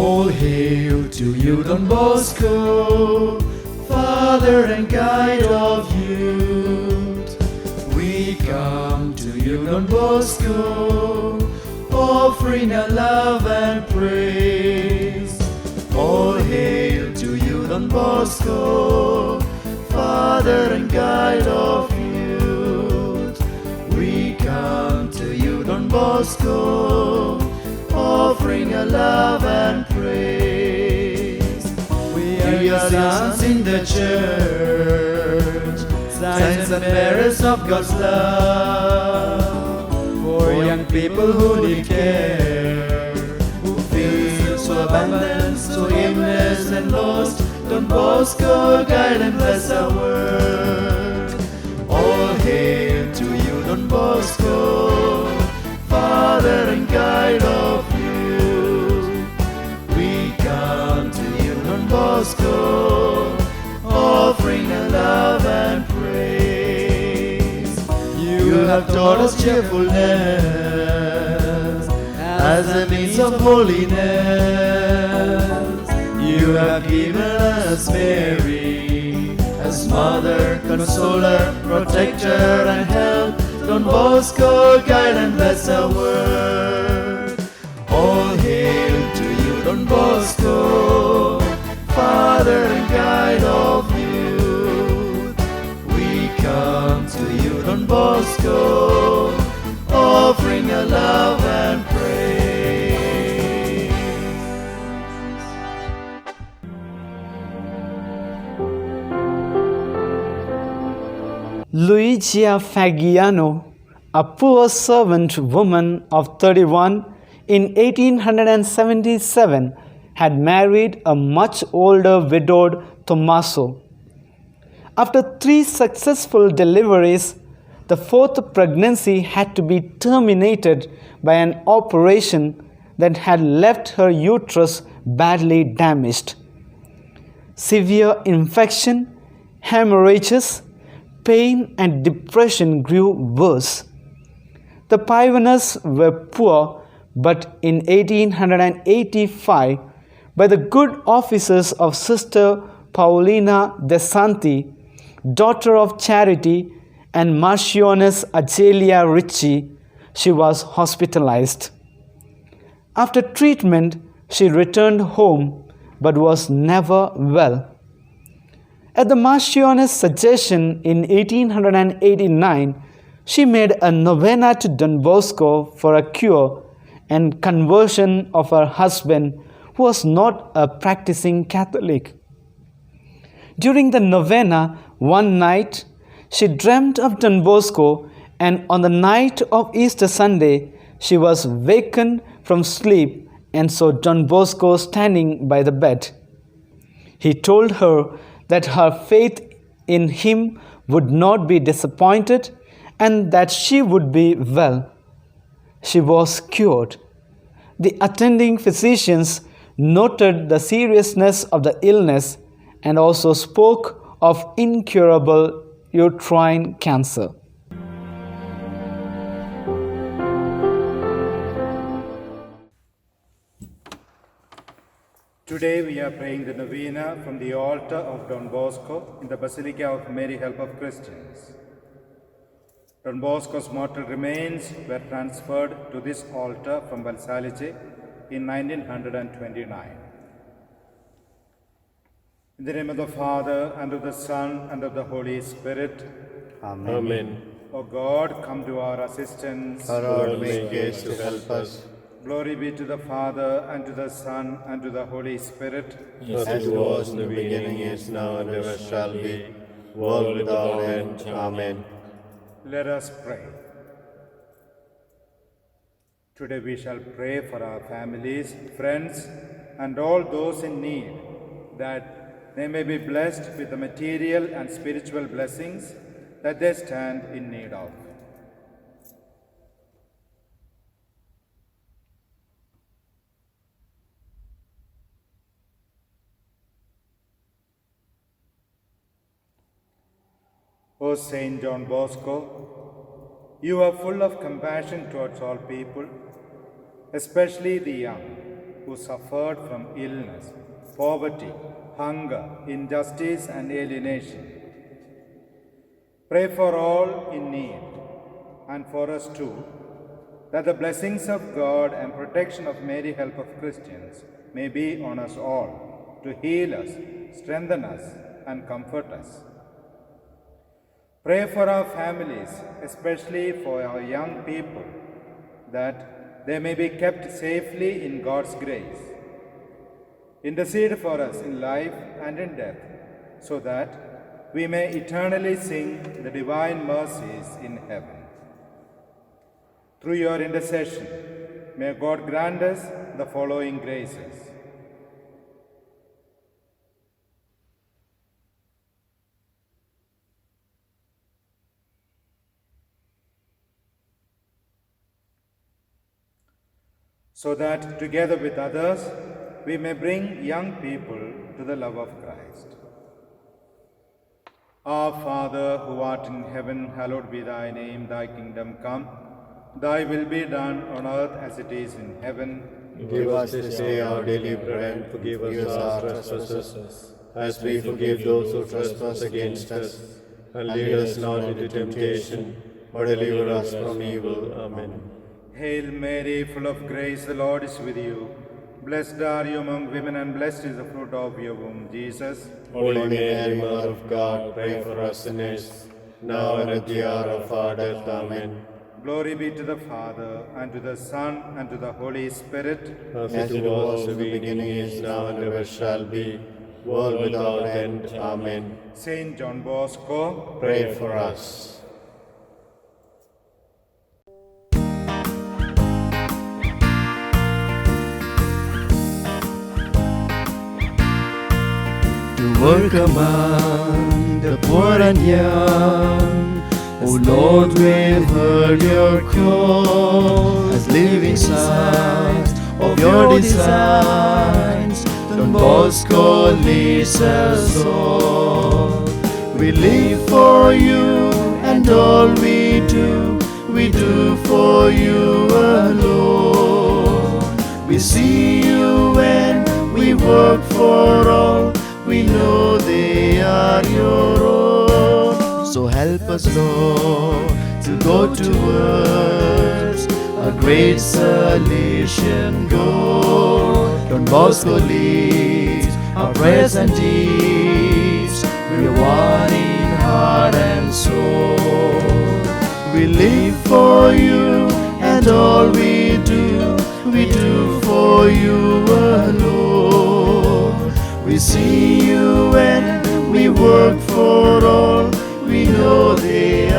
All hail to you, Don Bosco, Father and guide of youth. We come to you, Don Bosco, offering our love and praise. All hail to you, Don Bosco, Father and guide of youth. We come to you, Don Bosco, offering our love and praise. We are your sons in the church, signs and bearers of God's love. For young people who need care, who feel so abandoned, so aimless and lost, Don Bosco, guide and bless our world. All hail to you, Don Bosco, Father and guide of youth. We come to you, Don Bosco, offering our love and praise. You have taught us cheerfulness as a means of holiness. You have given us Mary as mother, consoler, protector and help. Don Bosco, guide and bless our world. All hail to you, Don Bosco, Father and guide of youth. We come to you, Don Bosco, offering our love and praise. Luigia Fagiano, a poor servant woman of 31 in 1877, had married a much older widowed Tommaso. After 3 successful deliveries, the 4th pregnancy had to be terminated by an operation that had left her uterus badly damaged. Severe infection, hemorrhages, pain and depression grew worse. The pioneers were poor, but in 1885, by the good offices of Sister Paulina de Santi, daughter of Charity, and Marchioness Agelia Ricci, she was hospitalized. After treatment, she returned home, but was never well. At the Marchioness' suggestion in 1889, she made a novena to Don Bosco for a cure and conversion of her husband, who was not a practicing Catholic. During the novena, one night, she dreamt of Don Bosco, and on the night of Easter Sunday, she was wakened from sleep and saw Don Bosco standing by the bed. He told her that her faith in him would not be disappointed and that she would be well. She was cured. The attending physicians noted the seriousness of the illness and also spoke of incurable uterine cancer. Today we are praying the novena from the altar of Don Bosco in the Basilica of Mary, Help of Christians. Don Bosco's mortal remains were transferred to this altar from Valsalice in 1929. In the name of the Father, and of the Son, and of the Holy Spirit. Amen. Amen. O God, come to our assistance. Lord, make haste to help us. Glory be to the Father, and to the Son, and to the Holy Spirit. As it was in the beginning, is now, and ever shall be, world without end. Amen. Let us pray. Today we shall pray for our families, friends, and all those in need, that they may be blessed with the material and spiritual blessings that they stand in need of. O Saint John Bosco, you are full of compassion towards all people, especially the young. who suffered from illness, poverty, hunger, injustice, and alienation. Pray for all in need, and for us too, that the blessings of God and protection of Mary, Help of Christians, may be on us all, to heal us, strengthen us, and comfort us. Pray for our families, especially for our young people, that they may be kept safely in God's grace. Intercede for us in life and in death, so that we may eternally sing the divine mercies in heaven. Through your intercession, may God grant us the following graces: so that together with others we may bring young people to the love of Christ. Our Father, who art in heaven, hallowed be thy name. Thy kingdom come. Thy will be done on earth as it is in heaven. Give us this day our daily bread, and forgive us our trespasses, as we forgive those who trespass against us. And lead us not into temptation, but deliver us from evil. Amen. Hail Mary, full of grace, the Lord is with you. Blessed are you among women, and blessed is the fruit of your womb, Jesus. Holy Mary, Mother of God, pray for us sinners, now and at the hour of our death. Amen. Glory be to the Father, and to the Son, and to the Holy Spirit. As it was in the beginning, is now, and ever shall be, world without end. Amen. Saint John Bosco, Pray for us. To work among the poor and young, O Lord, we've heard your call as living signs of your designs. Don Bosco leads us all. We live for you, and all we do for you alone. We see you when we work for all. We know they are your own. So help us, Lord, to go towards a great salvation goal. Don Bosco leads our prayers and deeds. We're one in heart and soul. We live for you, and all we do for you alone. We see you when we work for all. We know they